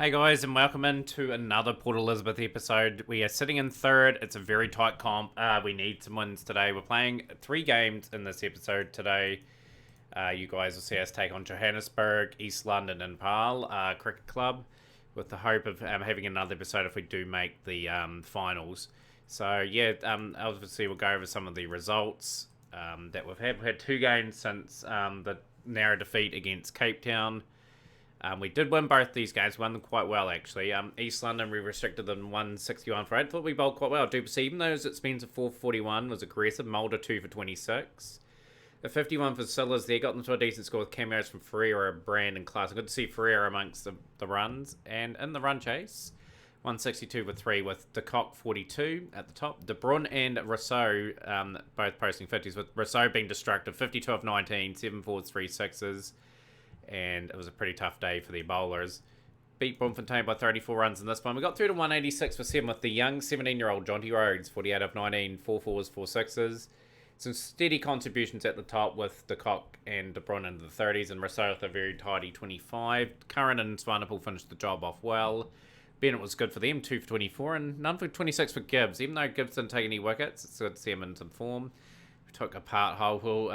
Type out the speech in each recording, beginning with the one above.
Hey guys, and welcome into another Port Elizabeth episode. We are sitting in third. It's a very tight comp. We need some wins today. We're playing 3 games in this episode today. You guys will see us take on Johannesburg, East London, and Pal Cricket Club, with the hope of having another episode if we do make the finals. So yeah, obviously we'll go over some of the results that we've had. We've had 2 games since the narrow defeat against Cape Town. We did win both these games, won them quite well actually. East London, we restricted them 161 for 8. Thought we bowled quite well. Duplessis, even though it spends a 441, was aggressive. Mulder 2 for 26. The 51 for Sillers there, got them to a decent score with cameos from Ferreira, Brand, and Class. Good to see Ferreira amongst the runs. And in the run chase, 162 for 3 with De Kock 42 at the top. De Bruyne and Rousseau both posting 50s, with Rousseau being destructive, 52 of 19, 7 fours, 3 sixes. And it was a pretty tough day for the bowlers. Beat Bloemfontein by 34 runs in this one. We got through to 186 for 7 with the young 17-year-old Jonty Rhodes, 48 of 19, 4 fours, 4 sixes. Some steady contributions at the top with De Kock and De Bruyne into the 30s, and Rousseau with a very tidy 25. Curran and Swanepoel finished the job off well. Bennett was good for them, 2 for 24, and none for 26 for Gibbs. Even though Gibbs didn't take any wickets, it's good to see him in some form. We took apart Holwell,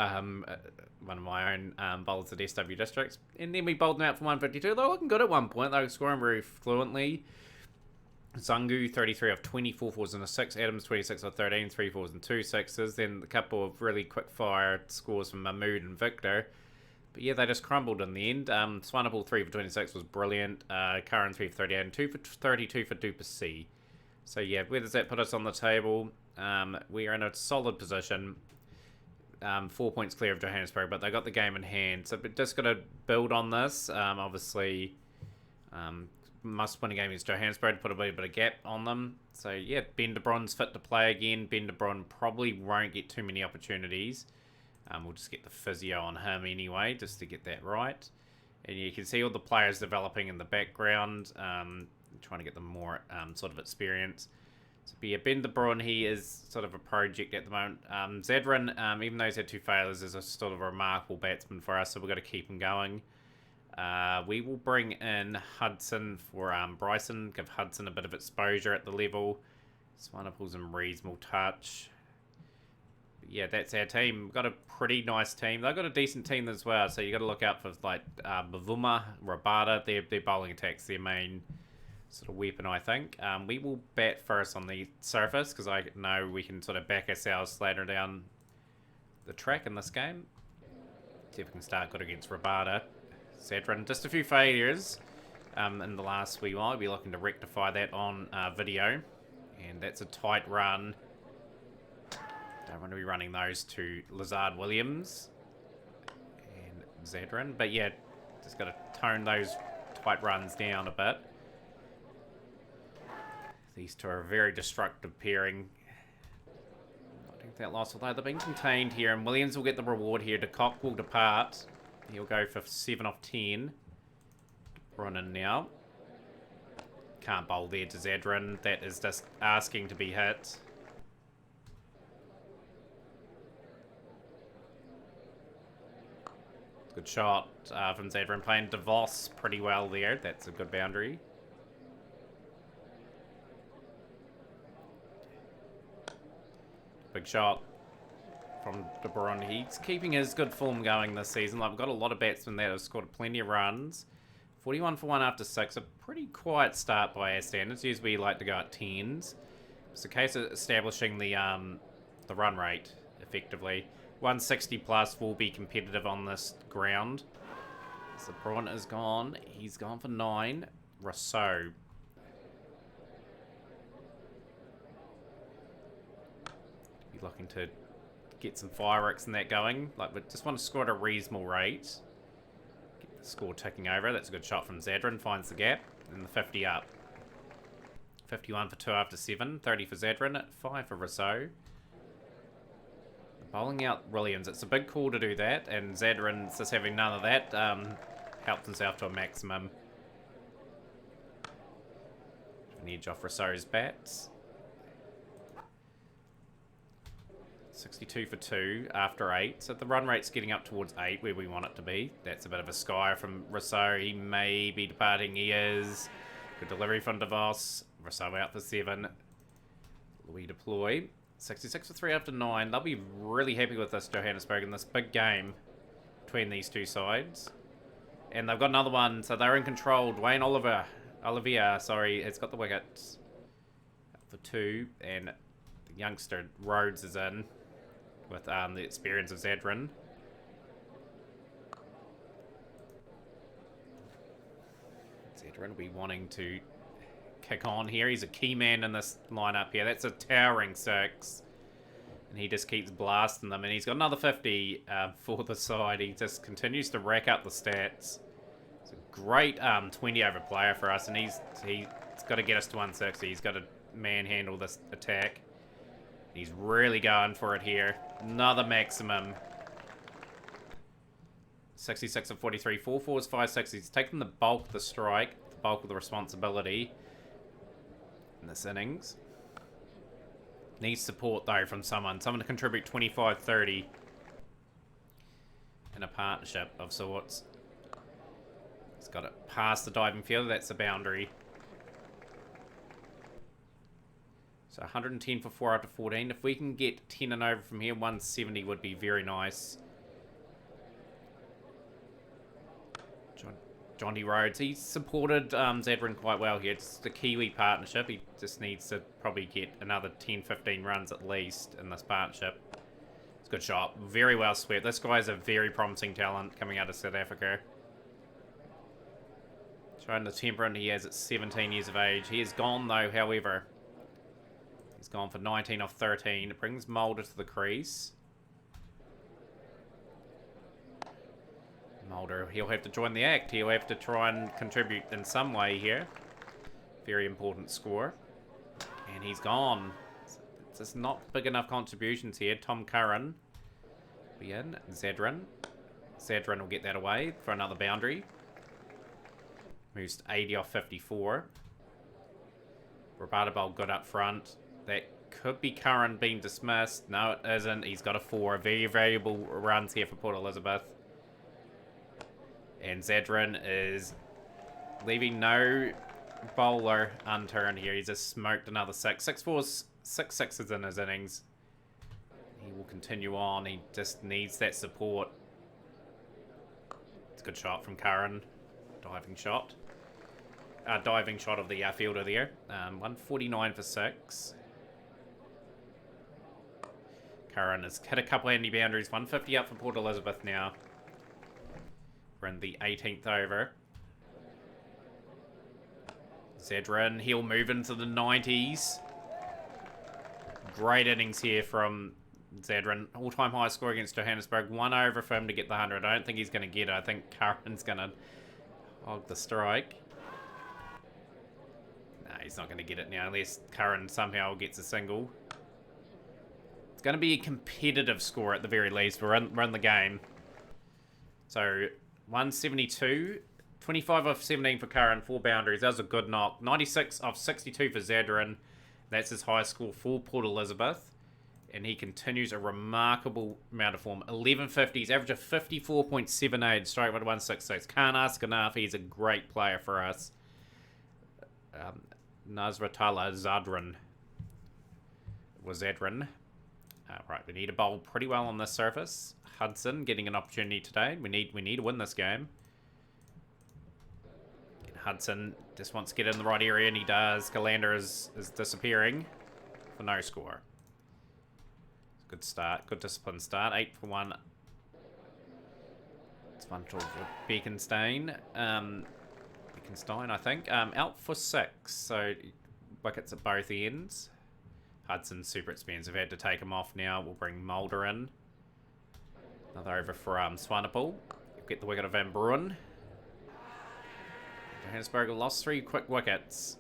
one of my own bowlers at SW Districts, and then we bowled them out for 152. They were looking good at one point. They were scoring very fluently. Zungu 33 of 24 fours and a 6. Adams 26 of 13, 3 fours and 2 sixes. Then a couple of really quick fire scores from Mahmood and Victor. But yeah, they just crumbled in the end. Swanepoel 3 for 26 was brilliant. Curran 3 for 38 and 2 for 32 for Duplessis. So yeah, where does that put us on the table? We are in a solid position. 4 points clear of Johannesburg, but they got the game in hand. So we're just got to build on this. Obviously, must win a game against Johannesburg to put a bit of gap on them. So yeah, Ben de Bruyne's fit to play again. Ben de Bruyne probably won't get too many opportunities. We'll just get the physio on him anyway, just to get that right. And you can see all the players developing in the background, trying to get them more sort of experience. So, but yeah, Ben de Bruyne, he is sort of a project at the moment. Zadran, even though he's had 2 failures, is a sort of a remarkable batsman for us, so we've got to keep him going. We will bring in Hudson for Bryson, give Hudson a bit of exposure at the level. Swanepoel's in reasonable touch. But yeah, that's our team. We've got a pretty nice team. They've got a decent team as well, so you got to look out for like Bavuma, Rabada. Their bowling attacks, their main sort of weapon, I think. We will bat first on the surface because I know we can sort of back ourselves later down the track in this game. See if we can start good against Rabada. Zadran, just a few failures in the last wee while. We'll be looking to rectify that on video. And that's a tight run. Don't want to be running those to Lazard Williams and Zadran. But yeah, just got to tone those tight runs down a bit. These two are a very destructive pairing. I think that loss, although they're being contained here, and Williams will get the reward here. De Kock will depart. He'll go for 7 off 10. Run in now. Can't bowl there to Zadran. That is just asking to be hit. Good shot from Zadran, playing DeVos pretty well there. That's a good boundary. Big shot from De Bruyne. He's keeping his good form going this season. Like, we've got a lot of batsmen that have scored plenty of runs. 41 for 1 after 6. A pretty quiet start by our standards. Usually we like to go at 10s. It's a case of establishing the run rate effectively. 160 plus will be competitive on this ground. So Bruyne is gone. He's gone for 9. Rousseau. Looking to get some fireworks and that going. Like, we just want to score at a reasonable rate. Get the score ticking over. That's a good shot from Zadran. Finds the gap. And the 50 up. 51 for 2 after 7. 30 for Zadran. 5 for Rousseau. Bowling out Williams. It's a big call to do that. And Zadran's just having none of that. Helped himself to a maximum. An edge off Rousseau's bats. 62 for 2 after 8. So the run rate's getting up towards 8 where we want it to be. That's a bit of a sky from Rousseau. He may be departing. He is. Good delivery from DeVos. Rousseau out for 7. Louis deploy. 66 for 3 after 9. They'll be really happy with this Johannesburg in this big game between these two sides. And they've got another one, so they're in control. Dwayne Olivier, sorry, has got the wickets for 2. And the youngster Rhodes is in with the experience of Zadran. Zadran will be wanting to kick on here. He's a key man in this lineup here. That's a towering 6. And he just keeps blasting them. And he's got another 50 for the side. He just continues to rack up the stats. It's a great 20 over player for us. And he's got to get us to 160. He's got to manhandle this attack. He's really going for it here. Another maximum. 66 of 43. 4 4s, 5 6s. He's taken the bulk of the strike. The bulk of the responsibility in this innings. Needs support though from someone to contribute 25-30 in a partnership of sorts. He's got it past the diving fielder. That's the boundary. So 110 for 4 after 14. If we can get 10 and over from here, 170 would be very nice. Johnny Rhodes, he's supported Zadran quite well here. It's the Kiwi partnership. He just needs to probably get another 10-15 runs at least in this partnership. It's a good shot. Very well swept. This guy's a very promising talent coming out of South Africa. Showing the temperament he has at 17 years of age. He is gone though, however. He's gone for 19 off 13. It brings Mulder to the crease. Mulder, he'll have to join the act. He'll have to try and contribute in some way here. Very important score. And he's gone. It's just not big enough contributions here. Tom Curran be in. Zadran. Zadran will get that away for another boundary. Moves to 80 off 54. Roberto good up front. That could be Curran being dismissed. No, it isn't. He's got a 4. Very valuable runs here for Port Elizabeth. And Zadran is leaving no bowler unturned here. He's just smoked another 6. 6 4s, 6 6s in his innings. He will continue on. He just needs that support. It's a good shot from Curran. Diving shot. Diving shot of the fielder there. 149 for 6. Curran has hit a couple handy boundaries. 150 up for Port Elizabeth now. We're in the 18th over. Zadran, he'll move into the 90s. Great innings here from Zadran. All-time high score against Johannesburg. 1 over for him to get the 100. I don't think he's going to get it. I think Curran's going to hog the strike. No, he's not going to get it now unless Curran somehow gets a single. It's going to be a competitive score at the very least. We're in the game. So 172, 25 off 17 for Curran, 4 boundaries. That was a good knock. 96 off 62 for Zadran. That's his high score for Port Elizabeth. And he continues a remarkable amount of form. 1150s, average of 54.78, strike rate 166. Can't ask enough. He's a great player for us. Nasratullah Zadran. Right, we need to bowl pretty well on this surface. Hudson getting an opportunity today. We need to win this game. And Hudson just wants to get in the right area, and he does. Galander is disappearing for no score. Good start. Good disciplined start. 8 for 1. It's one for Beaconstein. Beaconstein, I think. Out for 6. So wickets at both ends. Hudson's super expensive. Had to take him off now. We'll bring Mulder in. Another over for Swanepoel. You'll get the wicket of Van Bruin. Johannesburg lost 3 quick wickets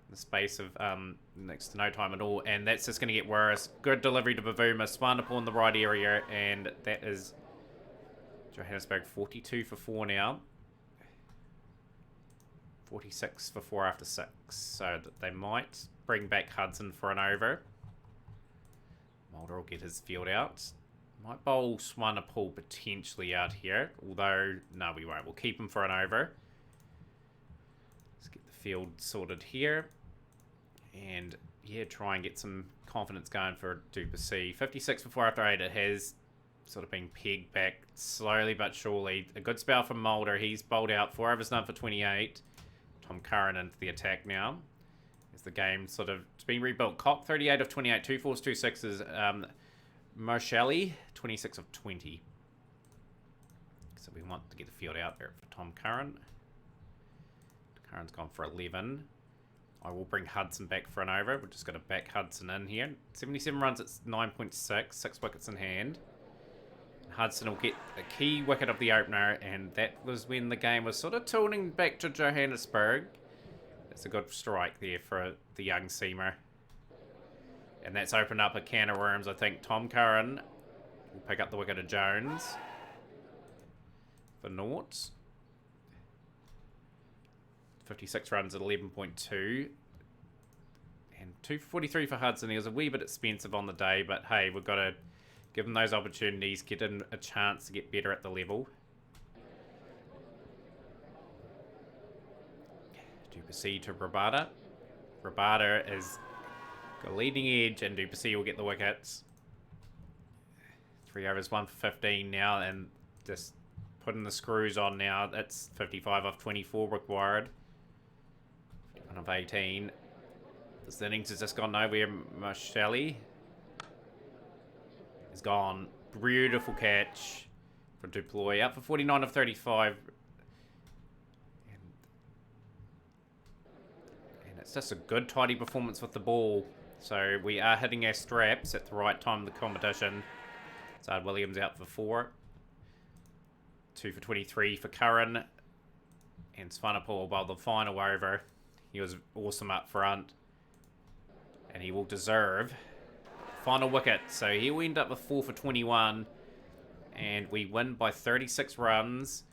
in the space of next to no time at all. And that's just going to get worse. Good delivery to Bavuma. Swanepoel in the right area. And that is Johannesburg 42 for 4 now. 46 for 4 after 6. So that they might bring back Hudson for an over. Mulder will get his field out. Might bowl Swanepoel potentially out here. Although, no, we won't. We'll keep him for an over. Let's get the midfield sorted here. And yeah, try and get some confidence going for Duplessis. 56 for 4 after 8. It has sort of been pegged back slowly but surely. A good spell from Mulder. He's bowled out 4 overs done for 28. Tom Curran into the attack now. As the game sort of, it's been rebuilt. Cock 38 of 28. 2 4s, 2 6s. Marshally 26 of 20. So we want to get the field out there for Tom Curran. Curran's gone for 11. I will bring Hudson back for an over. We're just going to back Hudson in here. 77 runs at 9.6. 6 wickets in hand. Hudson will get a key wicket of the opener, and that was when the game was sort of tilting back to Johannesburg. That's a good strike there for the young seamer. And that's opened up a can of worms. I think Tom Curran will pick up the wicket of Jones for nought. 56 runs at 11.2. And 243 for Hudson. He was a wee bit expensive on the day, but hey, we've got to give him those opportunities, get him a chance to get better at the level. Duplessis to Rabada. Rabada is got a leading edge, and Duplessis will get the wickets. 3 overs, 1 for 15 now, and just putting the screws on now. That's 55 off 24 required. 1 of 18. This innings has just gone nowhere. Marshally is gone. Beautiful catch for Duploy. Up for 49 of 35. And it's just a good, tidy performance with the ball. So we are hitting our straps at the right time of the competition. Zard Williams out for 4. 2 for 23 for Curran. And Swanepoel by the final over. He was awesome up front. And he will deserve final wicket. So he'll end up with 4 for 21. And we win by 36 runs.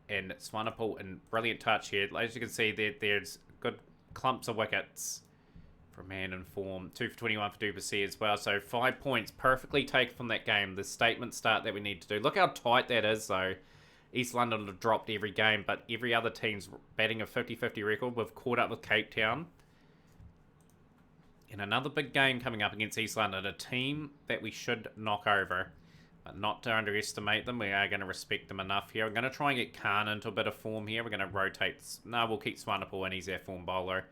And Swanepoel in brilliant touch here. As you can see, there's good clumps of wickets for a man in form. 2 for 21 for Duplessis as well. So 5 points perfectly taken from that game. The statement start that we need to do. Look how tight that is, though. East London have dropped every game, but every other team's batting a 50-50 record. We've caught up with Cape Town. And another big game coming up against East London, a team that we should knock over. But not to underestimate them. We are going to respect them enough here. We're going to try and get Khan into a bit of form here. We're going to rotate. No, we'll keep Swanepoel in. He's our form bowler.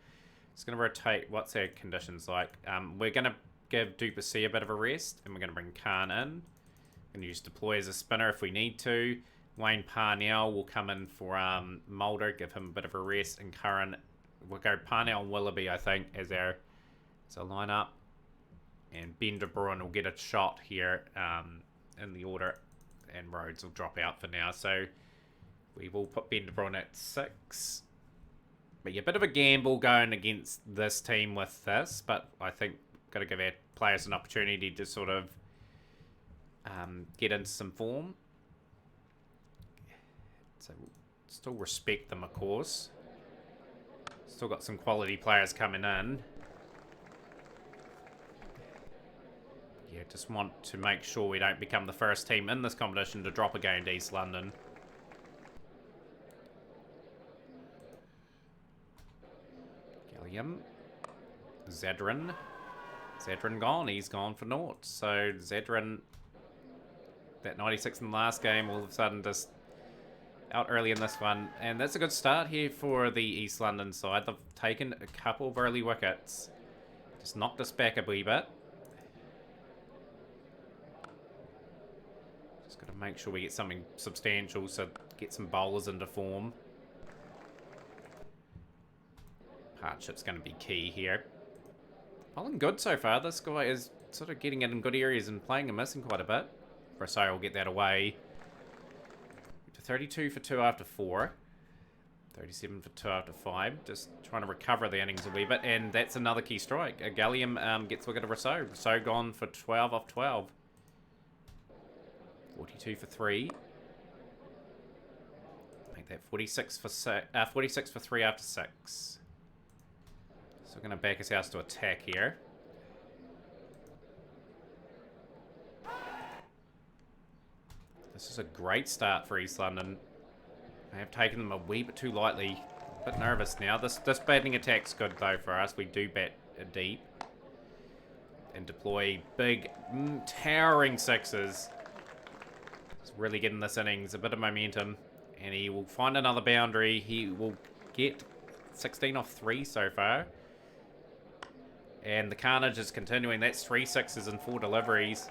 It's going to rotate. What's our conditions like? We're going to give Duplessis a bit of a rest. And we're going to bring Khan in. We're going to use Deploy as a spinner if we need to. Wayne Parnell will come in for Mulder, give him a bit of a rest, and Curran. We'll go Parnell and Willoughby, I think, as our lineup. And Ben de Bruin will get a shot here in the order, and Rhodes will drop out for now. So we will put Ben de Bruin at 6. But yeah, a bit of a gamble going against this team with this, but I think we've got to give our players an opportunity to sort of get into some form. So we'll still respect them, of course. Still got some quality players coming in. Yeah, just want to make sure we don't become the first team in this competition to drop a game to East London. Gilliam. Zadran. Zadran gone. He's gone for naught. So Zadran, that 96 in the last game, all of a sudden just out early in this one. And that's a good start here for the East London side. They've taken a couple of early wickets. Just knocked us back a wee bit. Just got to make sure we get something substantial, so get some bowlers into form. Partnership's going to be key here. Bowling good so far. This guy is sort of getting it in good areas and playing and missing quite a bit. Rosario will get that away. 32 for 2 after 4. 37 for 2 after 5. Just trying to recover the innings a wee bit. And that's another key strike. Gallium gets a look at a Rousseau. Rousseau gone for 12 off 12. 42 for 3. Make that 46 for 3 after 6. So we're going to back his house to attack here. This is a great start for East London. I have taken them a wee bit too lightly. A bit nervous now. This batting attack's good though for us. We do bat deep. And deploy big, towering sixes. He's really getting this innings a bit of momentum. And he will find another boundary. He will get 16 off 3 so far. And the carnage is continuing. That's 3 sixes and 4 deliveries.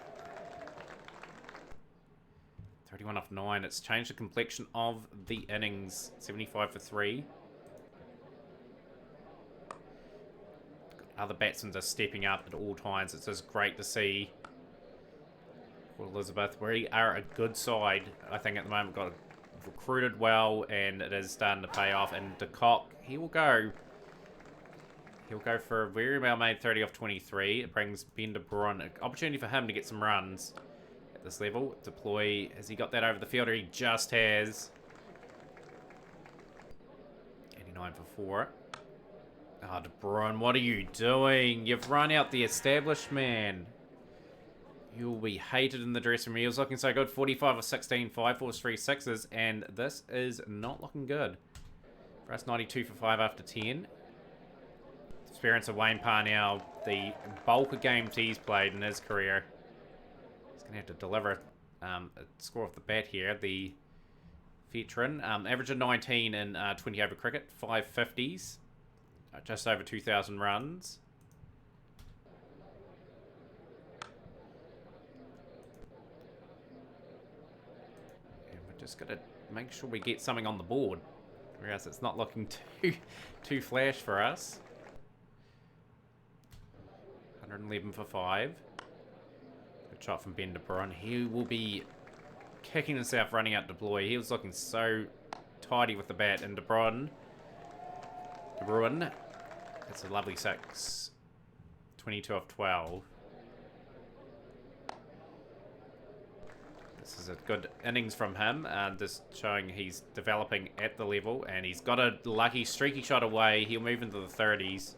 31 off 9. It's changed the complexion of the innings. 75 for 3. Other batsmen are stepping up at all times. It's just great to see. Port Elizabeth, we are a good side, I think, at the moment. Got recruited well, and it is starting to pay off. And de Kock, he will go. He'll go for a very well-made 30 off 23. It brings Ben de Bruin, an opportunity for him to get some runs at this level. Deploy, has he got that over the fielder? He just has. 89 for 4. Oh, de Bruin, what are you doing? You've run out the established man. You'll be hated in the dressing room. He was looking so good. 45 of 16, 5 4s, 3 6s, and this is not looking good. For us, 92 for 5 after 10. Experience of Wayne Parnell, the bulk of games he's played in his career. He's going to have to deliver a score off the bat here. The veteran, average of 19 in 20 over cricket, 550s. Just over 2,000 runs. And we're just going to make sure we get something on the board. Or else it's not looking too flash for us. 111 for 5. Good shot from Ben de Bruin. He will be kicking himself running out deploy. He was looking so tidy with the bat. And De Bruin. It's a lovely 6. 22 off 12. This is a good innings from him. Just showing he's developing at the level. And he's got a lucky streaky shot away. He'll move into the 30s.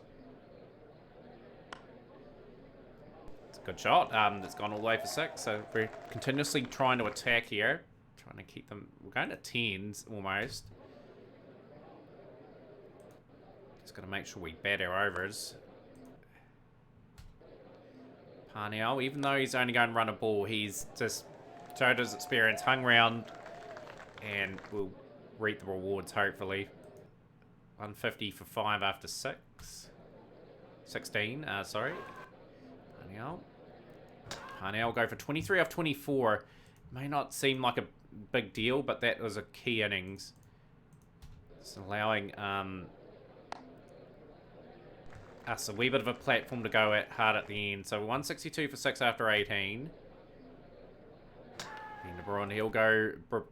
It's a good shot. It's gone all the way for 6. So we're continuously trying to attack here. Trying to keep them... We're going to 10s almost. Just got to make sure we bat our overs. Parnell, even though he's only going to run a ball, he's just showed his experience, hung round, and will reap the rewards, hopefully. 150 for 5 after 6. 16, sorry. Parnell go for 23 off 24. May not seem like a big deal, but that was a key innings. It's allowing... us a wee bit of a platform to go at hard at the end. So 162 for 6 after 18. And Bruin,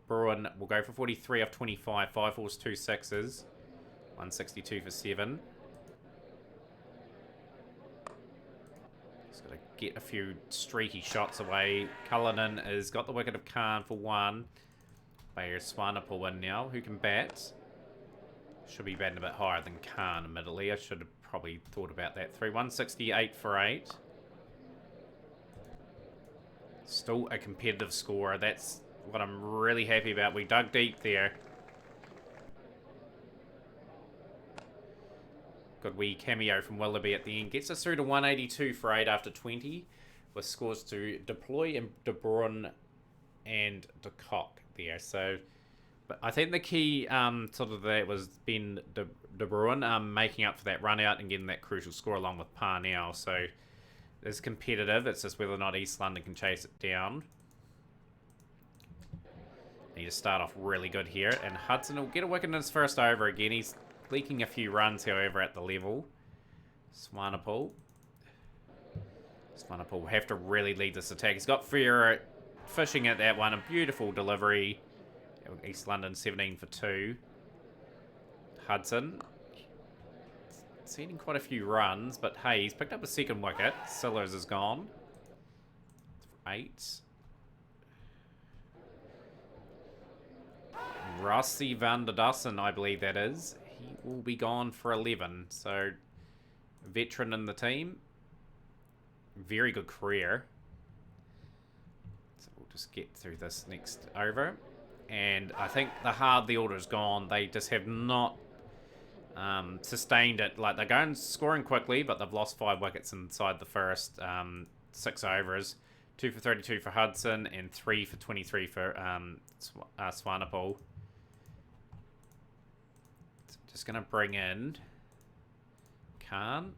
Bruin will go for 43 off 25. 5 4s, 2 6s. 162 for 7. Just got to get a few streaky shots away. Cullinan has got the wicket of Khan for 1. Bayer Swanepoel in now. Who can bat? Should be batting a bit higher than Khan, admittedly. I should have probably thought about that. 168 for 8. Still a competitive score. That's what I'm really happy about. We dug deep there. Good wee cameo from Willoughby at the end. Gets us through to 182 for 8 after 20. With scores to Deploy and De Bruin and De Kock there. So... But I think the key sort of that was Ben de Bruin making up for that run out and getting that crucial score along with Parnell. So it's competitive. It's just whether or not East London can chase it down. Need to start off really good here. And Hudson will get a wicket in his first over again. He's leaking a few runs, however, at the level. Swanepoel will have to really lead this attack. He's got Ferrer fishing at that one. A beautiful delivery. East London 17 for 2. Hudson seeing quite a few runs, but hey, he's picked up a second wicket. Sillers is gone. 8. Rossi van der Dussen, I believe that is. He will be gone for 11. So, veteran in the team. Very good career. So we'll just get through this next over. And I think the order is gone. They just have not sustained it. Like, they're going scoring quickly, but they've lost 5 wickets inside the first 6 overs. 2 for 32 for Hudson and 3 for 23 for Swanepoel. So just going to bring in Khan.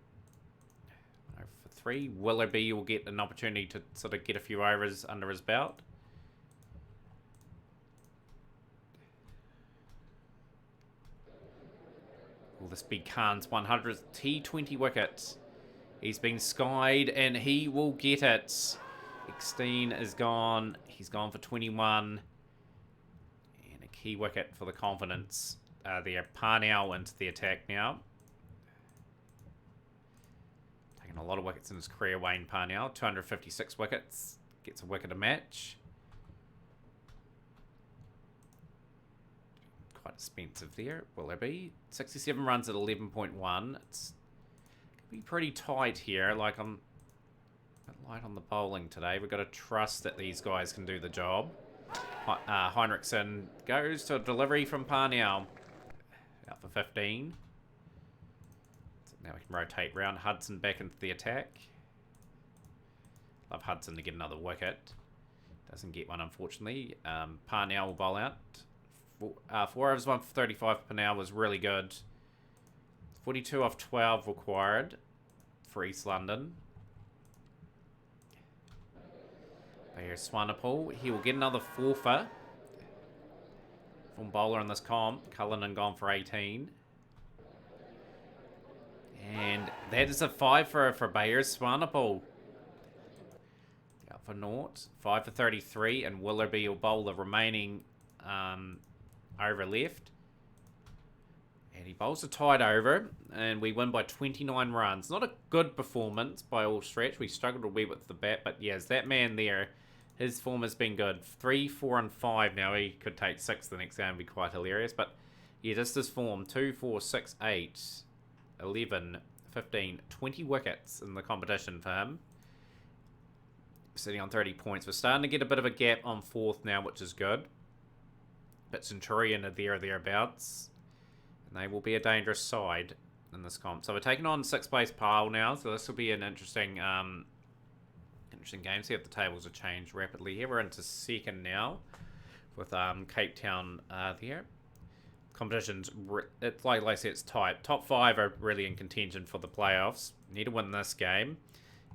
For 3, Willoughby will get an opportunity to sort of get a few overs under his belt. Will this be Khan's 100th T20 wicket? He's been skied and he will get it. Eckstein is gone. He's gone for 21. And a key wicket for the confidence there. Parnell into the attack now. Taking a lot of wickets in his career, Wayne Parnell. 256 wickets. Gets a wicket a match. Quite expensive there. Will there be? 67 runs at 11.1. It's going to be pretty tight here. Like, I'm a bit light on the bowling today. We've got to trust that these guys can do the job. Heinrichsen goes to a delivery from Parnell. Out for 15. So now we can rotate round. Hudson back into the attack. Love Hudson to get another wicket. Doesn't get one, unfortunately. Parnell will bowl out. 4 overs, 1 for 35 for Parnell was really good. 42 off 12 required for East London. Here's Swanepoel. He will get another 4-fer from bowler in this comp. Cullinan gone for 18. And that is a 5-fer for Bayers. Swanepoel out for naught. 5 for 33. And Willoughby will bowl the remaining over left. And he bowls a tight over. And we win by 29 runs. Not a good performance by all stretch. We struggled a wee with the bat. But yes, that man there, his form has been good. 3, 4, and 5 now. He could take 6 the next game and be quite hilarious. But yeah, just his form. 2, 4, 6, 8, 11, 15, 20 wickets in the competition for him. Sitting on 30 points. We're starting to get a bit of a gap on 4th now, which is good. But Centurion are there or thereabouts. And they will be a dangerous side in this comp. So we're taking on 6th place Pile now. So this will be an interesting game. See if the tables have changed rapidly here. We're into 2nd now with Cape Town there. Competition's, it's like I said, it's tight. Top 5 are really in contention for the playoffs. Need to win this game.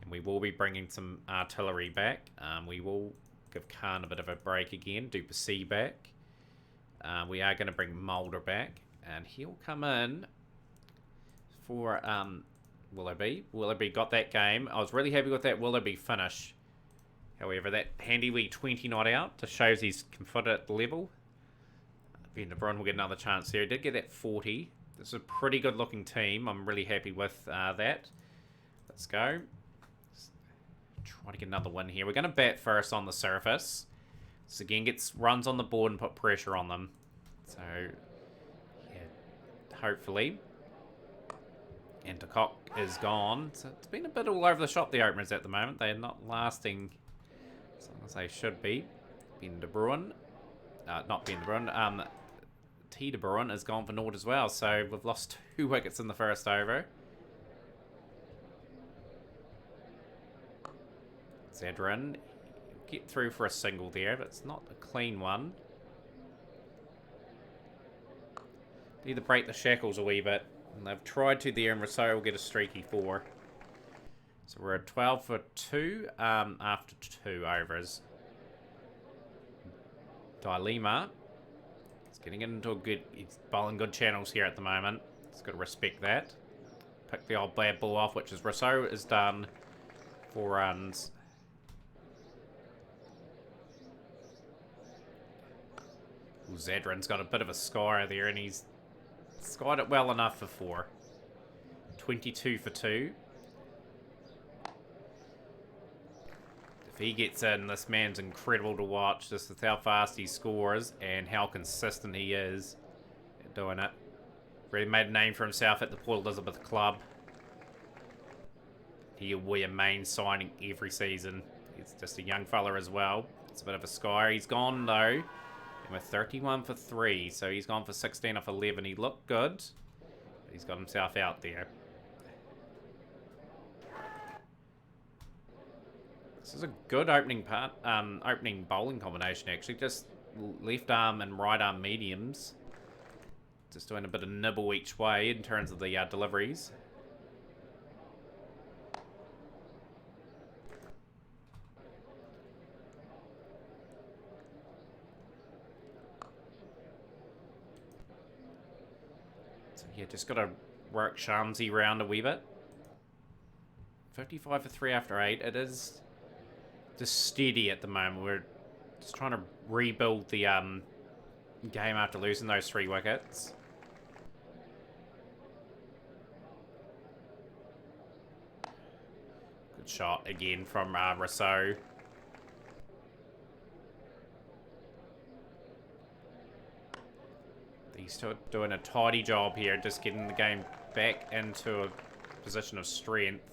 And we will be bringing some artillery back. We will give Khan a bit of a break again. Duplessis back. We are going to bring Mulder back. And he'll come in for Willoughby. Willoughby got that game. I was really happy with that Willoughby finish. However, that handy wee 20 not out just shows he's confident at the level. Ben de Bruyne will get another chance there. He did get that 40. This is a pretty good looking team. I'm really happy with that. Let's go. Let's try to get another win here. We're going to bat first on the surface. This again gets runs on the board and put pressure on them. So, yeah, hopefully. And de Kock is gone. So it's been a bit all over the shop, the openers at the moment. They're not lasting as long as they should be. Ben de Bruyne. Not Ben de Bruyne. T de Bruyne has gone for naught as well. So we've lost 2 wickets in the first over. Zedrin. Get through for a single there, but it's not a clean one. Either break the shackles a wee bit. And they've tried to there, and Rousseau will get a streaky 4. So we're at 12 for 2 after 2 overs. Dilema. He's getting into a good... He's bowling good channels here at the moment. He's got to respect that. Pick the old bad ball off, which is Rousseau is done. 4 runs. Ooh, Zadrin's got a bit of a score there, and he's skied it well enough for 4. 22 for 2. If he gets in, this man's incredible to watch. Just with how fast he scores and how consistent he is at doing it. Really made a name for himself at the Port Elizabeth club. He'll be a main signing every season. He's just a young fella as well. It's a bit of a sky. He's gone though. And we're 31 for 3, so he's gone for 16 off 11. He looked good. He's got himself out there. This is a good opening bowling combination actually. Just left arm and right arm mediums. Just doing a bit of nibble each way in terms of the deliveries. So yeah, just got to work Shamsi round a wee bit. 55 for 3 after 8. It is just steady at the moment. We're just trying to rebuild the game after losing those 3 wickets. Good shot again from Rousseau. He's still doing a tidy job here, just getting the game back into a position of strength.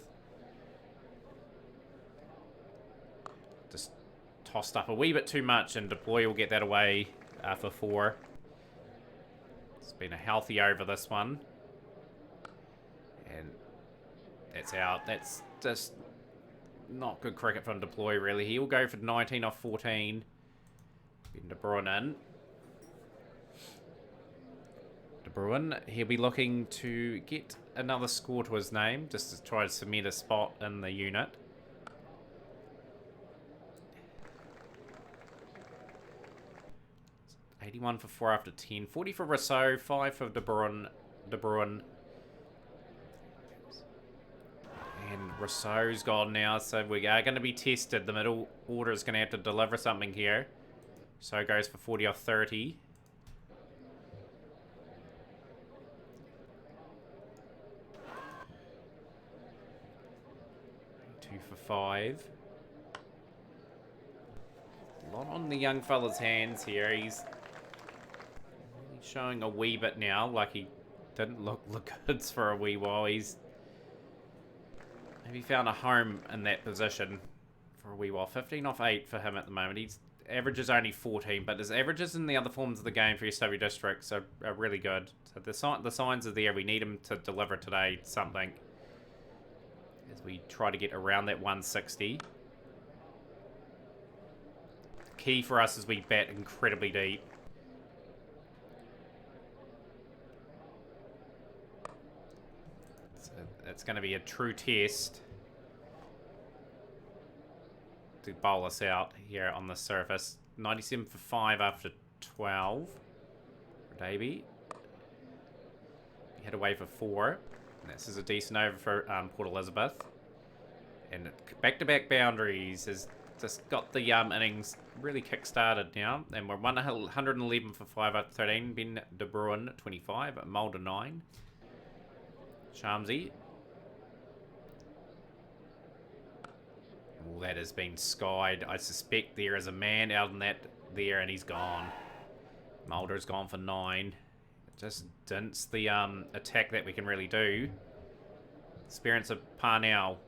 Just tossed up a wee bit too much, and Deploy will get that away for 4. It's been a healthy over this one. And that's out. That's just not good cricket from Deploy, really. He'll go for 19 off 14. Getting De Bruyne in. De Bruyne, he'll be looking to get another score to his name, just to try to cement a spot in the unit. $81 for 4 after 10. 40 for Rousseau, 5 for De Bruyne. And Rousseau's gone now, so we are going to be tested. The middle order is going to have to deliver something here. So goes for 40 off 30. 2 for 5. A lot on the young fella's hands here. He's showing a wee bit now, like he didn't look goods for a wee while. He's maybe found a home in that position for a wee while. 15 off 8 for him at the moment. His average is only 14, but his averages in the other forms of the game for SW Districts are really good. So the signs are there. We need him to deliver today something as we try to get around that 160. Key for us is we bat incredibly deep. So it's going to be a true test to bowl us out here on the surface. 97 for 5 after 12 for Davey. He hit away for 4. And this is a decent over for Port Elizabeth. And back-to-back boundaries has just got the innings really kick-started now. And we're 111 for 5 after 13. Ben De Bruyne, 25. Mulder, 9. Shamsi. Oh, that has been skied. I suspect there is a man out in that there, and he's gone. Mulder's gone for 9. Just dints the attack that we can really do. Experience of Parnell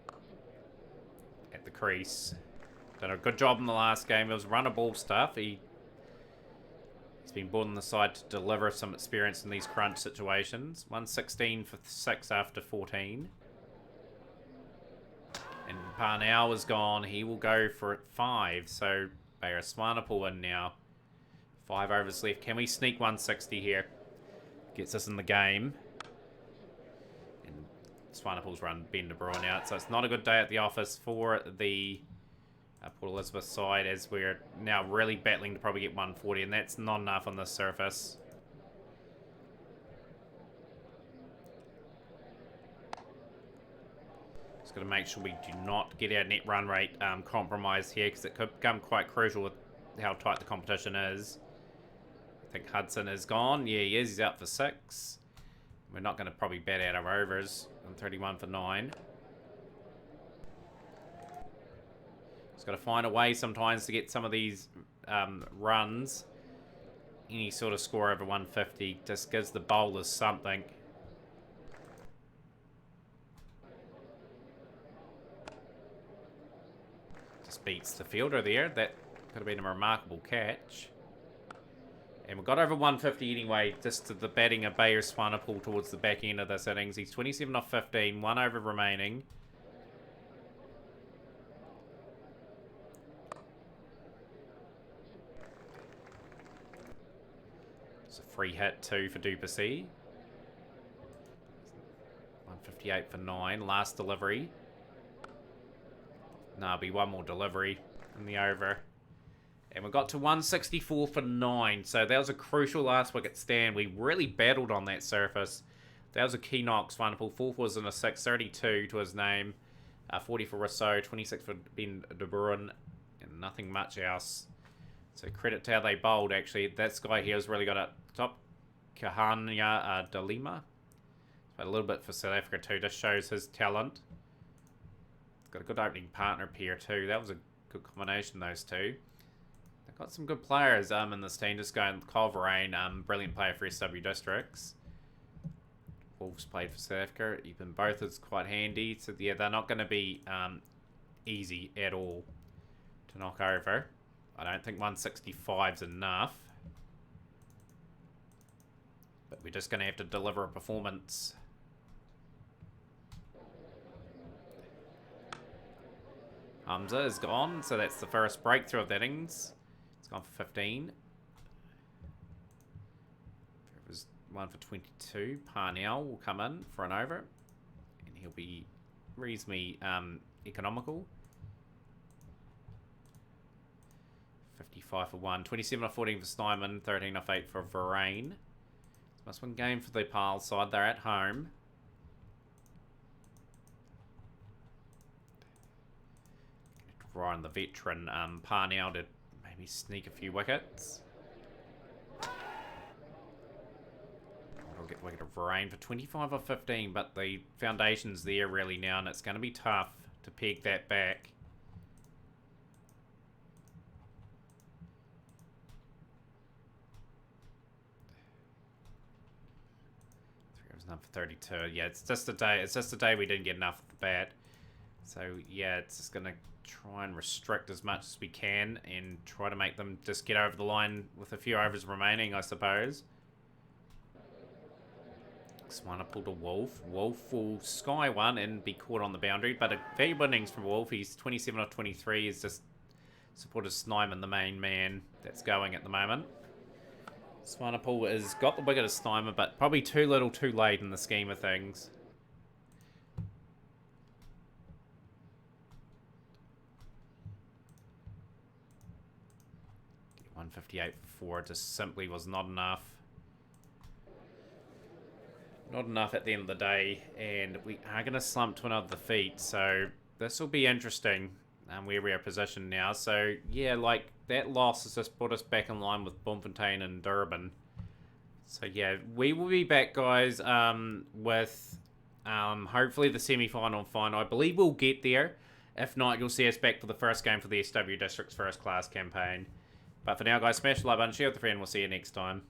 at the crease. Done a good job in the last game. It was run of ball stuff. He's been brought on the side to deliver some experience in these crunch situations. 116 for 6 after 14. And Parnell is gone. He will go for 5. So Bayer Swanepoel in now. 5 overs left. Can we sneak 160 here? Gets us in the game. And Swanepoel's run Ben De Bruyne out. So it's not a good day at the office for the Port Elizabeth side, as we're now really battling to probably get 140, and that's not enough on this surface. Just got to make sure we do not get our net run rate compromised here, because it could become quite crucial with how tight the competition is. I think Hudson is gone. Yeah, he is. He's out for 6. We're not going to probably bat out our overs. I'm 31 for 9. Just got to find a way sometimes to get some of these runs. Any sort of score over 150 just gives the bowlers something. Just beats the fielder there. That could have been a remarkable catch. And we got over 150 anyway, just to the batting of Bayer Swanepoel towards the back end of this innings. He's 27 off 15, 1 over remaining. It's a free hit too for Duplessis. 158 for 9, last delivery. No, it'll be one more delivery in the over. And we got to 164 for 9. So that was a crucial last wicket stand. We really battled on that surface. That was a key knock. Swanepoel, 4 was in a 6, 32 to his name. 40 for Rousseau, 26 for Ben de Bruin. And nothing much else. So credit to how they bowled, actually. This guy here has really got a top. Kahania de Lima. But a little bit for South Africa too. Just shows his talent. Got a good opening partner pair too. That was a good combination, those two. They've got some good players in this team. Just going Kyle Verrein, brilliant player for SW Districts. Wolves played for South Africa. Even both is quite handy. So yeah, they're not going to be easy at all to knock over. I don't think 165 is enough. But we're just going to have to deliver a performance. Hamza is gone, so that's the first breakthrough of that innings. It's gone for 15. It was 1 for 22. Parnell will come in for an over, and he'll be reasonably economical. 55 for 1. 27 off 14 for Snyman. 13 off 8 for Verrein. Must win game for the Pile side. They're at home. Ryan, the veteran, Parnell to maybe sneak a few wickets. I'll get the wicket of Verrein for 25 or 15, but the foundation's there really now, and it's going to be tough to peg that back. Enough for 32. Yeah, it's just a day. It's just a day we didn't get enough of the bat. So yeah, it's just gonna try and restrict as much as we can and try to make them just get over the line with a few overs remaining, I suppose. Swanepoel to Wolf. Wolf will sky one and be caught on the boundary, but a valuable innings from Wolf. He's 27 or 23. He's just supported Snyman, the main man that's going at the moment. Swanepoel has got the wicket of Snyman, but probably too little too late in the scheme of things. Get 158 for 4 just simply was not enough. Not enough at the end of the day, and we are going to slump to another defeat, so this will be interesting. Where we are positioned now. So, yeah, like, that loss has just put us back in line with Bloemfontein and Durban. So, yeah, we will be back, guys, with hopefully the semi-final and final. I believe we'll get there. If not, you'll see us back for the first game for the SW District's first class campaign. But for now, guys, smash the like button, share with a friend. We'll see you next time.